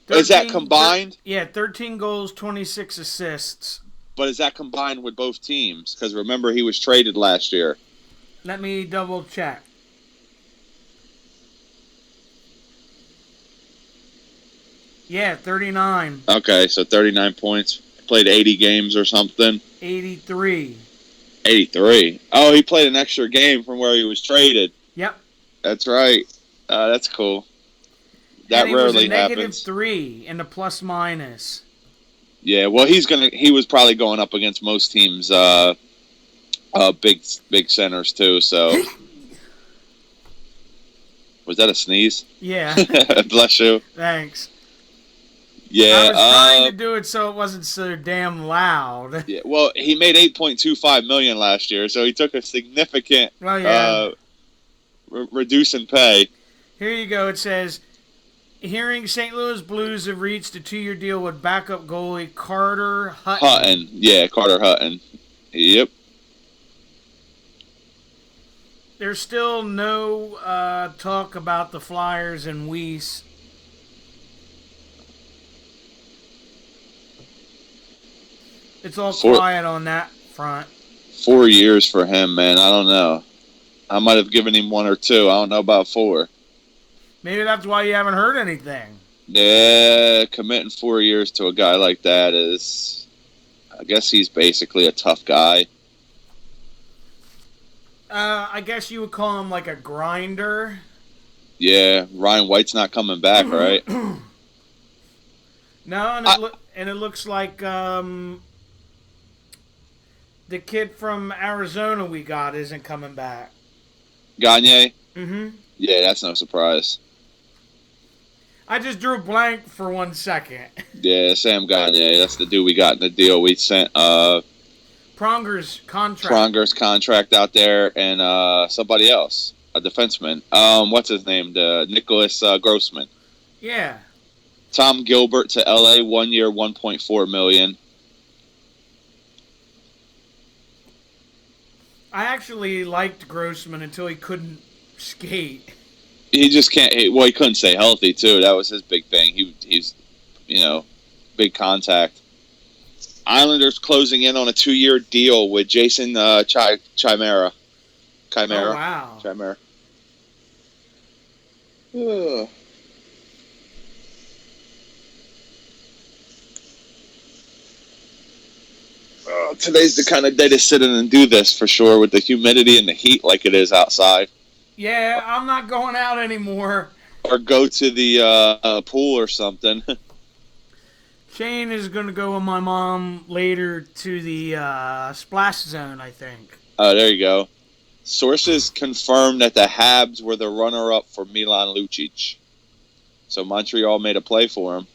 13, is that combined? 13 goals, 26 assists. But is that combined with both teams? Because remember, he was traded last year. Let me double check. Yeah, 39. Okay, so 39 points. Played 80 games or something. 83. 83. Oh, he played an extra game from where he was traded. Yep. That's right. That's cool. That and rarely was a happens. -3 in the plus minus. Yeah, well, he was probably going up against most teams, big centers too. So, was that a sneeze? Yeah. Bless you. Thanks. Yeah, I was trying to do it so it wasn't so damn loud. Yeah, well, he made $8.25 million last year, so he took a significant reduce in pay. Here you go. It says, hearing St. Louis Blues have reached a 2-year deal with backup goalie Carter Hutton. Yeah, Carter Hutton. Yep. There's still no talk about the Flyers and Weiss. It's all quiet on that front. 4 years for him, man. I don't know. I might have given him 1 or 2. I don't know about 4. Maybe that's why you haven't heard anything. Yeah, committing 4 years to a guy like that is, I guess he's basically a tough guy. I guess you would call him like a grinder. Yeah, Ryan White's not coming back, right? No, and it looks like the kid from Arizona we got isn't coming back. Gagne? Mm-hmm. Yeah, that's no surprise. I just drew a blank for 1 second. Yeah, Sam Gagne. That's the dude we got in the deal. We sent Pronger's contract out there, and somebody else, a defenseman. What's his name? Nicholas Grossman. Yeah. Tom Gilbert to LA, 1 year, $1.4 million. I actually liked Grossman until he couldn't skate. He just can't. He couldn't stay healthy too. That was his big thing. He's, big contact. Islanders closing in on a 2-year deal with Jason Chimera. Oh, wow. Chimera. Today's the kind of day to sit in and do this for sure, with the humidity and the heat like it is outside. Yeah, I'm not going out anymore. Or go to the pool or something. Shane is going to go with my mom later to the splash zone, I think. Oh, there you go. Sources confirmed that the Habs were the runner-up for Milan Lucic. So Montreal made a play for him.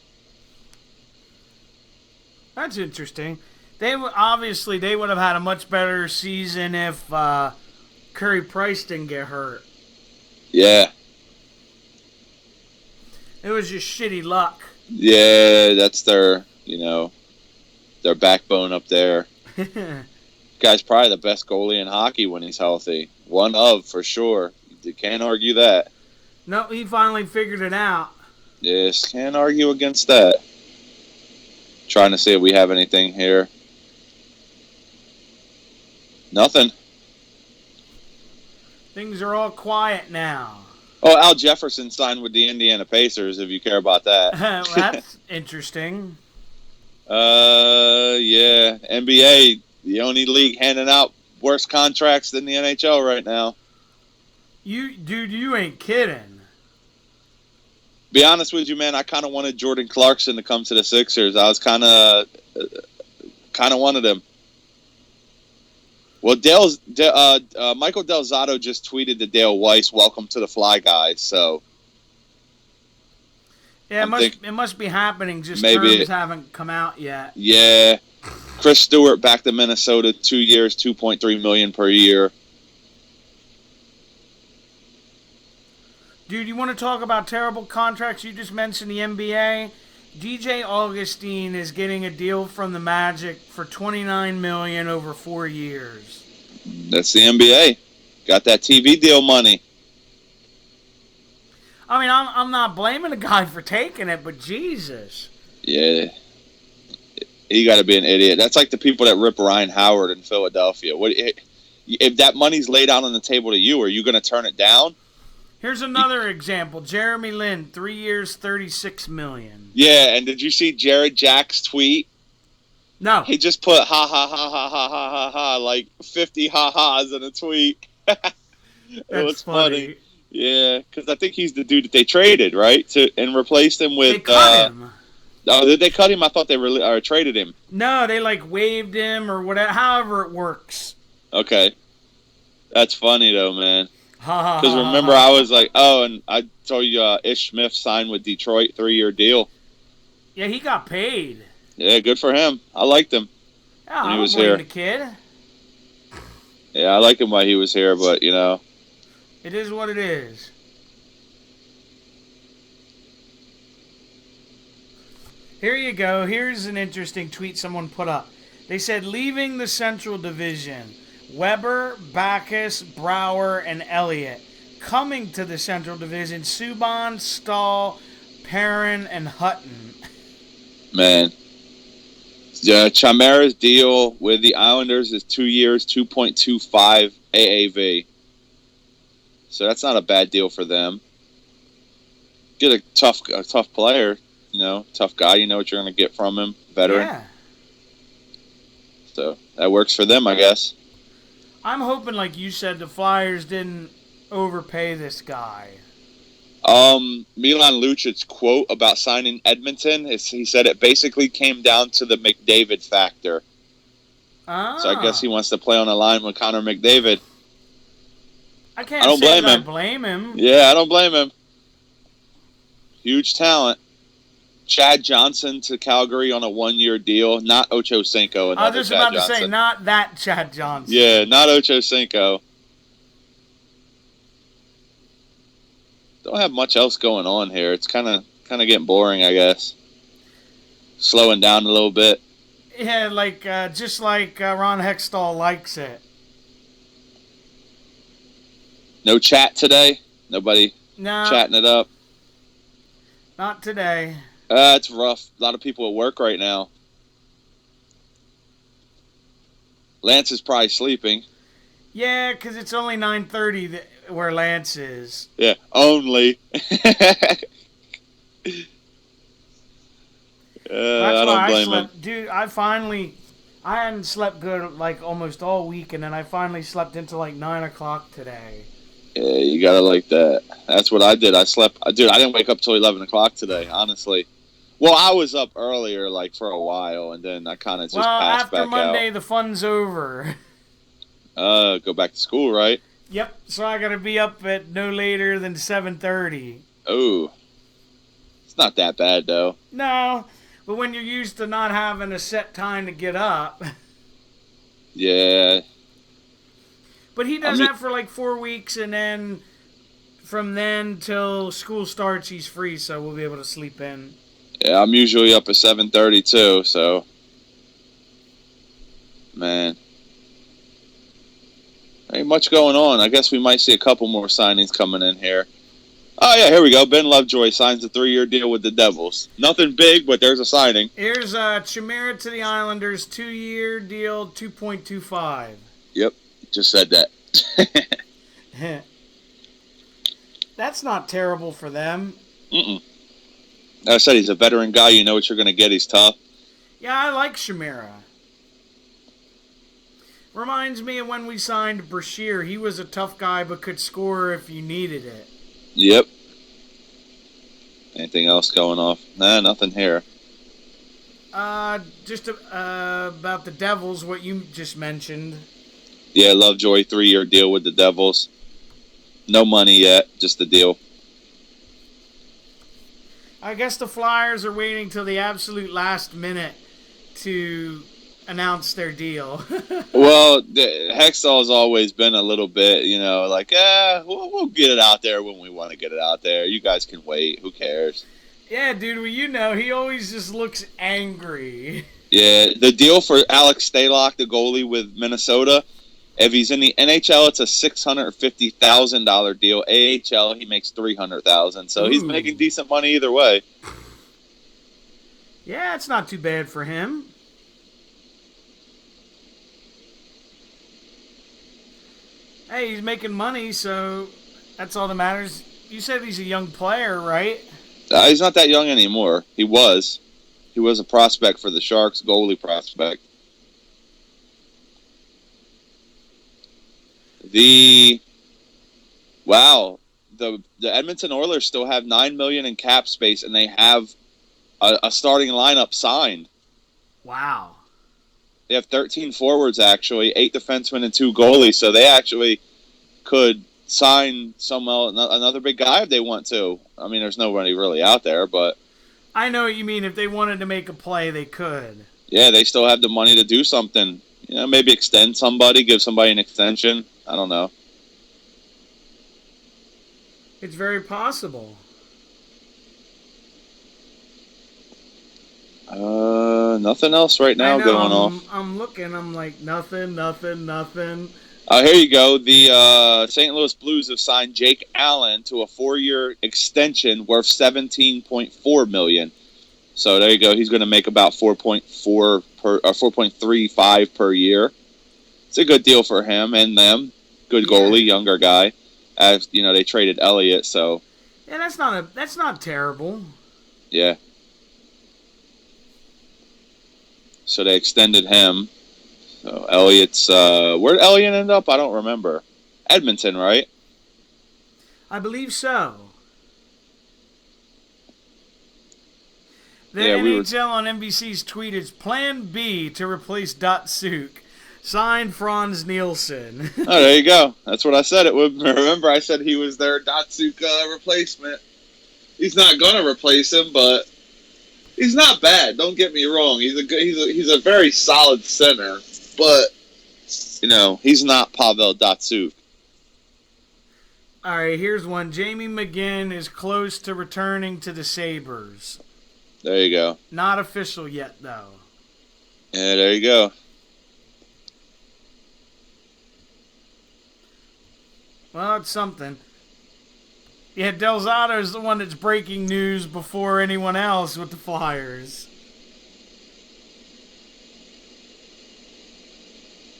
That's interesting. They would have had a much better season if Curry Price didn't get hurt. Yeah. It was just shitty luck. Yeah, that's their backbone up there. Guy's probably the best goalie in hockey when he's healthy. One of, for sure. You can't argue that. No, he finally figured it out. Yes, can't argue against that. Trying to see if we have anything here. Nothing. Things are all quiet now. Oh, Al Jefferson signed with the Indiana Pacers, if you care about that. Well, that's interesting. Yeah. NBA, the only league handing out worse contracts than the NHL right now. You ain't kidding. Be honest with you, man, I kind of wanted Jordan Clarkson to come to the Sixers. I was kind of wanted him. Well, Michael Del Zotto just tweeted to Dale Weiss, "Welcome to the Fly Guys." So, yeah, it must be happening. Just maybe terms haven't come out yet. Yeah, Chris Stewart back to Minnesota, 2 years, $2.3 million per year. Dude, you want to talk about terrible contracts? You just mentioned the NBA. DJ Augustine is getting a deal from the Magic for $29 million over 4 years. That's the NBA. Got that TV deal money. I mean, I'm not blaming the guy for taking it, but Jesus. Yeah. You got to be an idiot. That's like the people that rip Ryan Howard in Philadelphia. If that money's laid out on the table to you, are you going to turn it down? Here's another example. Jeremy Lin, 3 years, $36 million. Yeah, and did you see Jared Jack's tweet? No. He just put ha ha ha ha ha ha ha ha, like 50 ha-has in a tweet. It was funny. Yeah, because I think he's the dude that they traded, right? And replaced him with... They cut him. Oh, did they cut him? I thought they traded him. No, they waived him or whatever, however it works. Okay. That's funny, though, man. Because remember, I was like, oh, and I told you Ish Smith signed with Detroit, 3-year deal. Yeah, he got paid. Yeah, good for him. I liked him when he was here. The kid. Yeah, I liked him while he was here, but, It is what it is. Here you go. Here's an interesting tweet someone put up. They said leaving the Central Division, Weber, Backus, Brower, and Elliott. Coming to the Central Division, Subban, Stahl, Perrin, and Hutton. Man. Chimera's deal with the Islanders is 2 years, 2.25 AAV. So that's not a bad deal for them. Get a tough player, tough guy. You know what you're going to get from him, veteran. Yeah. So that works for them, I guess. I'm hoping, like you said, the Flyers didn't overpay this guy. Milan Lucic's quote about signing Edmonton is he said it basically came down to the McDavid factor. Ah. So I guess he wants to play on a line with Connor McDavid. I don't blame him. Yeah, I don't blame him. Huge talent. Chad Johnson to Calgary on a 1-year deal. Not Ochocinco. I was just about to say, not that Chad Johnson. Yeah, not Ochocinco. Don't have much else going on here. It's kind of getting boring, I guess. Slowing down a little bit. Yeah, just like Ron Hextall likes it. No chat today? Nobody chatting it up? Not today. It's rough. A lot of people at work right now. Lance is probably sleeping. Yeah, because it's only 9:30 where Lance is. Yeah, only. I don't blame him. Dude, I hadn't slept good like almost all week, and then I finally slept until like 9 o'clock today. Yeah, you gotta like that. That's what I did. I slept. Dude, I didn't wake up till 11 o'clock today, honestly. Well, I was up earlier, for a while, and then I kind of just passed back out. After Monday, the fun's over. Go back to school, right? Yep. So I gotta be up at no later than 7:30. Oh, it's not that bad though. No, but when you're used to not having a set time to get up. Yeah. But he does that for like 4 weeks, and then from then till school starts, he's free, so we'll be able to sleep in. Yeah, I'm usually up at 7:30 too, so man. Ain't much going on. I guess we might see a couple more signings coming in here. Oh, yeah, here we go. Ben Lovejoy signs a 3-year deal with the Devils. Nothing big, but there's a signing. Here's Chimera to the Islanders, 2-year deal, 2.25. Yep, just said that. That's not terrible for them. Mm-mm. Like I said, he's a veteran guy. You know what you're going to get. He's tough. Yeah, I like Chimera. Reminds me of when we signed Brashear. He was a tough guy but could score if you needed it. Yep. Anything else going off? Nah, nothing here. Just about the Devils, what you just mentioned. Yeah, Lovejoy, 3-year deal with the Devils. No money yet, just the deal. I guess the Flyers are waiting till the absolute last minute to announce their deal. Well, Hextall's always been a little bit, we'll get it out there when we want to get it out there. You guys can wait. Who cares? Yeah, dude, he always just looks angry. Yeah, the deal for Alex Stalock, the goalie with Minnesota, if he's in the NHL, it's a $650,000 deal. AHL, he makes $300,000, so he's making decent money either way. Yeah, it's not too bad for him. Hey, he's making money, so that's all that matters. You said he's a young player, right? He's not that young anymore. He was. He was a prospect for the Sharks, goalie prospect. The Edmonton Oilers still have $9 million in cap space, and they have a starting lineup signed. Wow. They have 13 forwards, actually, 8 defensemen and 2 goalies, so they actually could sign another big guy if they want to. I mean, there's nobody really out there, but... I know what you mean. If they wanted to make a play, they could. Yeah, they still have the money to do something. Maybe extend somebody, give somebody an extension. I don't know. It's very possible. Nothing else right now going off. I'm looking. I'm like, nothing. Oh, here you go. The St. Louis Blues have signed Jake Allen to a 4-year extension worth $17.4 million. So there you go. He's going to make about 4.4 per, or 4.35 per year. It's a good deal for him and them. Good goalie, younger guy. As you know, they traded Elliott, so yeah, that's not terrible. Yeah. So they extended him. So Elliott's where'd Elliott end up? I don't remember. Edmonton, right? I believe so. The NHL on NBC's tweeted Plan B to replace Datsuk. Signed Franz Nielsen. Oh, there you go. That's what I said it would. Remember, I said he was their Datsuk replacement. He's not gonna replace him, but he's not bad. Don't get me wrong. He's a very solid center, but you know he's not Pavel Datsuk. All right, here's one. Jamie McGinn is close to returning to the Sabres. There you go. Not official yet, though. Yeah, there you go. Well, it's something. Yeah, Delzato's the one that's breaking news before anyone else with the Flyers.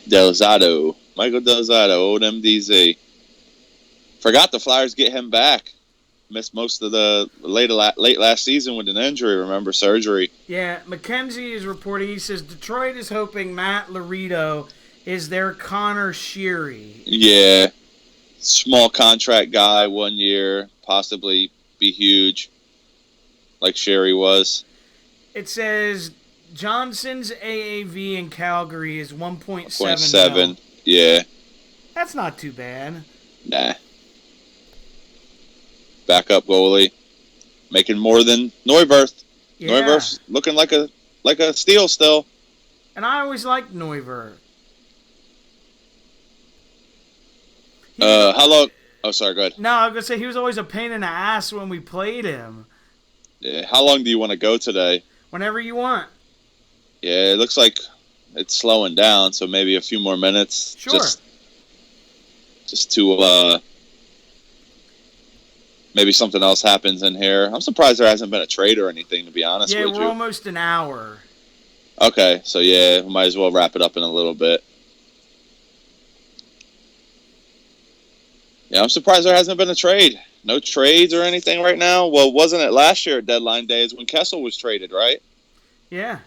Delzato. Michael Delzato, old MDZ. Forgot the Flyers get him back. Missed most of the late last season with an injury, remember, surgery. Yeah, McKenzie is reporting, he says, Detroit is hoping Matt Laredo is their Connor Sheary. Yeah. Small contract guy, 1 year, possibly be huge, like Sherry was. It says Johnson's AAV in Calgary is 1.7. 0.7, yeah. That's not too bad. Nah. Backup goalie, making more than Neuwirth. Yeah. Neuwirth's looking like a steal still. And I always liked Neuwirth. How long? Oh, sorry, go ahead. No, I was going to say he was always a pain in the ass when we played him. Yeah, how long do you want to go today? Whenever you want. Yeah, it looks like it's slowing down, so maybe a few more minutes. Sure. Just to, maybe something else happens in here. I'm surprised there hasn't been a trade or anything, to be honest with you. Yeah, we're almost an hour. Okay, so yeah, we might as well wrap it up in a little bit. Yeah, I'm surprised there hasn't been a trade. No trades or anything right now. Well, wasn't it last year at deadline day is when Kessel was traded, right? Yeah.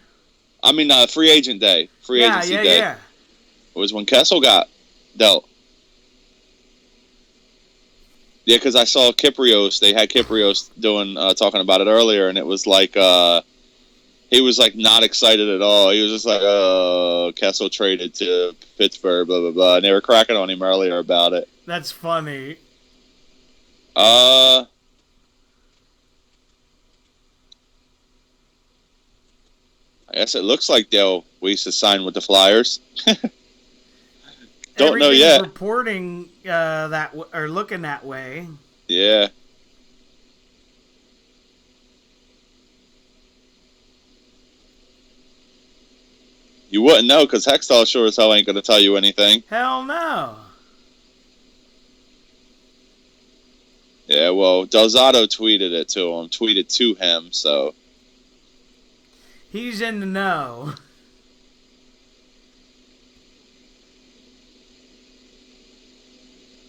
I mean, free agent day. Agency day. Yeah. It was when Kessel got dealt. Yeah, because I saw Kyprios. They had Kyprios talking about it earlier, and it was like he was like not excited at all. He was just like, "Oh, Kessel traded to Pittsburgh, blah blah blah," and they were cracking on him earlier about it. That's funny. I guess it looks like Dale Weiss is signed with the Flyers. Don't know yet. Reporting or looking that way. Yeah. You wouldn't know because Hextall sure as hell ain't going to tell you anything. Hell no. Yeah, well, Delzato tweeted to him, so. He's in the know.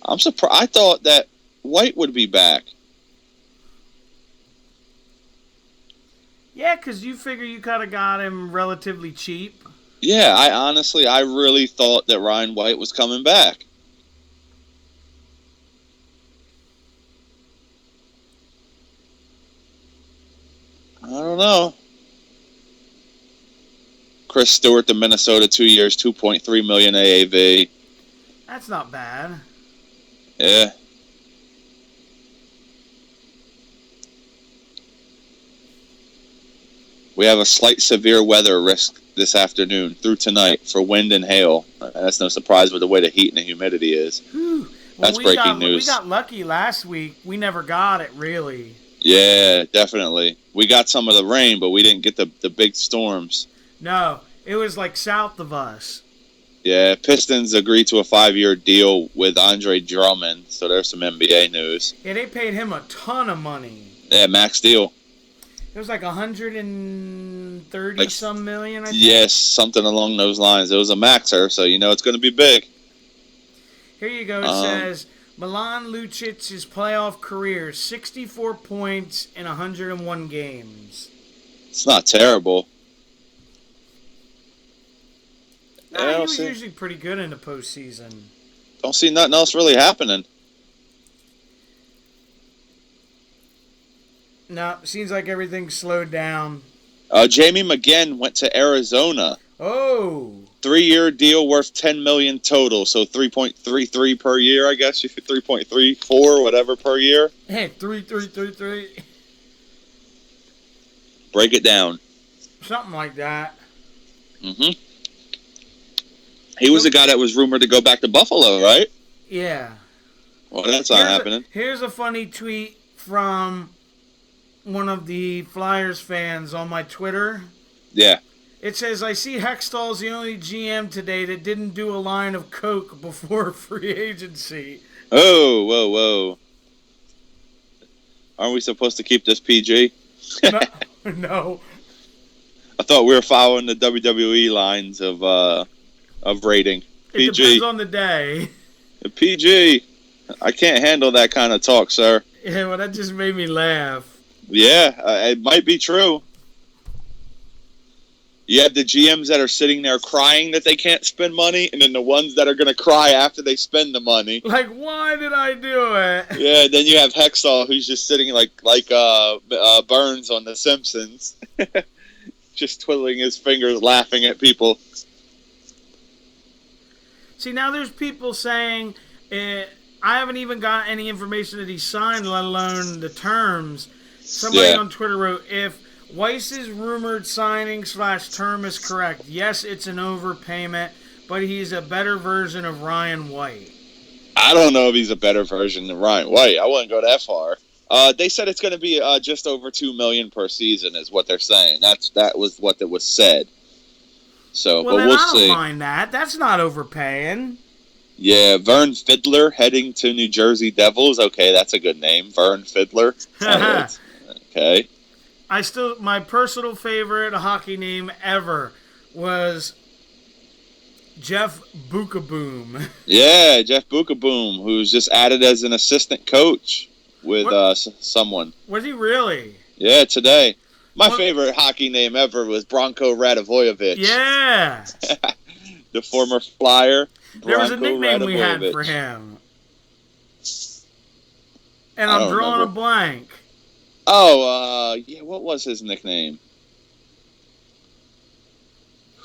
I'm surprised. I thought that White would be back. Yeah, because you figure you kind of got him relatively cheap. Yeah, I really thought that Ryan White was coming back. I don't know. Chris Stewart to Minnesota, 2 years, $2.3 million AAV. That's not bad. Yeah. We have a slight severe weather risk this afternoon through tonight for wind and hail. That's no surprise with the way the heat and the humidity is. Well, That's breaking news. We got lucky last week. We never got it, really. Yeah, definitely. We got some of the rain, but we didn't get the big storms. No, it was like south of us. Yeah, Pistons agreed to a 5-year deal with Andre Drummond, so there's some NBA news. Yeah, they paid him a ton of money. Yeah, max deal. It was like 130 some million, I think. Yes, something along those lines. It was a maxer, so you know it's going to be big. Here you go. It says Milan Lucic's playoff career: 64 points in 101 games. It's not terrible. Nah, he was usually pretty good in the postseason. Don't see nothing else really happening. No, seems like everything's slowed down. Jamie McGinn went to Arizona. Oh. 3-year deal worth $10 million total, so 3.33 per year, I guess. You could 3.34, whatever per year. Hey, 3.333. Break it down. Something like that. Mm-hmm. He was the guy that was rumored to go back to Buffalo, right? Yeah. Well, that's not happening. Here's a funny tweet from one of the Flyers fans on my Twitter. Yeah. It says, I see Hextall's the only GM today that didn't do a line of coke before free agency. Oh, whoa. Aren't we supposed to keep this PG? No. I thought we were following the WWE lines of rating. PG. It depends on the day. PG. I can't handle that kind of talk, sir. Yeah, well, that just made me laugh. Yeah, it might be true. You have the GMs that are sitting there crying that they can't spend money, and then the ones that are going to cry after they spend the money. Like, why did I do it? Yeah, then you have Hextall, who's just sitting like Burns on The Simpsons. Just twiddling his fingers, laughing at people. See, now there's people saying, I haven't even got any information that he signed, let alone the terms. Somebody on Twitter wrote, if Weiss's rumored signing/term is correct, yes, it's an overpayment, but he's a better version of Ryan White. I don't know if he's a better version than Ryan White. I wouldn't go that far. They said it's going to be just over $2 million per season, is what they're saying. That was what was said. So, well, but we'll see. I don't mind that. That's not overpaying. Yeah, Vern Fiddler heading to New Jersey Devils. Okay, that's a good name, Vern Fiddler. Okay. My personal favorite hockey name ever was Jeff Bookaboom. Yeah, Jeff Bookaboom, who's just added as an assistant coach with someone. Was he really? Yeah, today. My favorite hockey name ever was Bronco Radivojevic. Yeah. The former Flyer. There was a nickname we had for him. And I'm drawing a blank. Oh, yeah, what was his nickname?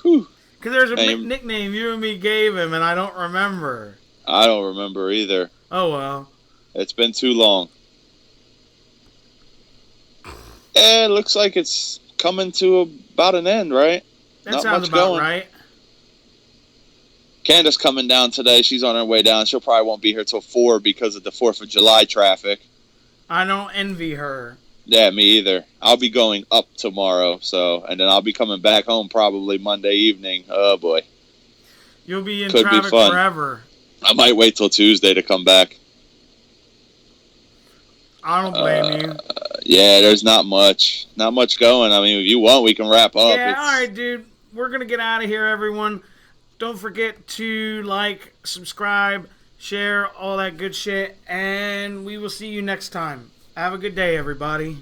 Whew. Because there's a nickname you and me gave him, and I don't remember. I don't remember either. Oh, well. It's been too long. It looks like it's coming to about an end, right? That sounds about right. Candace coming down today. She's on her way down. She'll probably won't be here till 4 because of the 4th of July traffic. I don't envy her. Yeah, me either. I'll be going up tomorrow, and then I'll be coming back home probably Monday evening. Oh, boy. You'll be in traffic forever. I might wait till Tuesday to come back. I don't blame you. Yeah, there's not much going. I mean, if you want, we can wrap up. Yeah, all right, dude. We're going to get out of here, everyone. Don't forget to like, subscribe, share, all that good shit, and we will see you next time. Have a good day, everybody.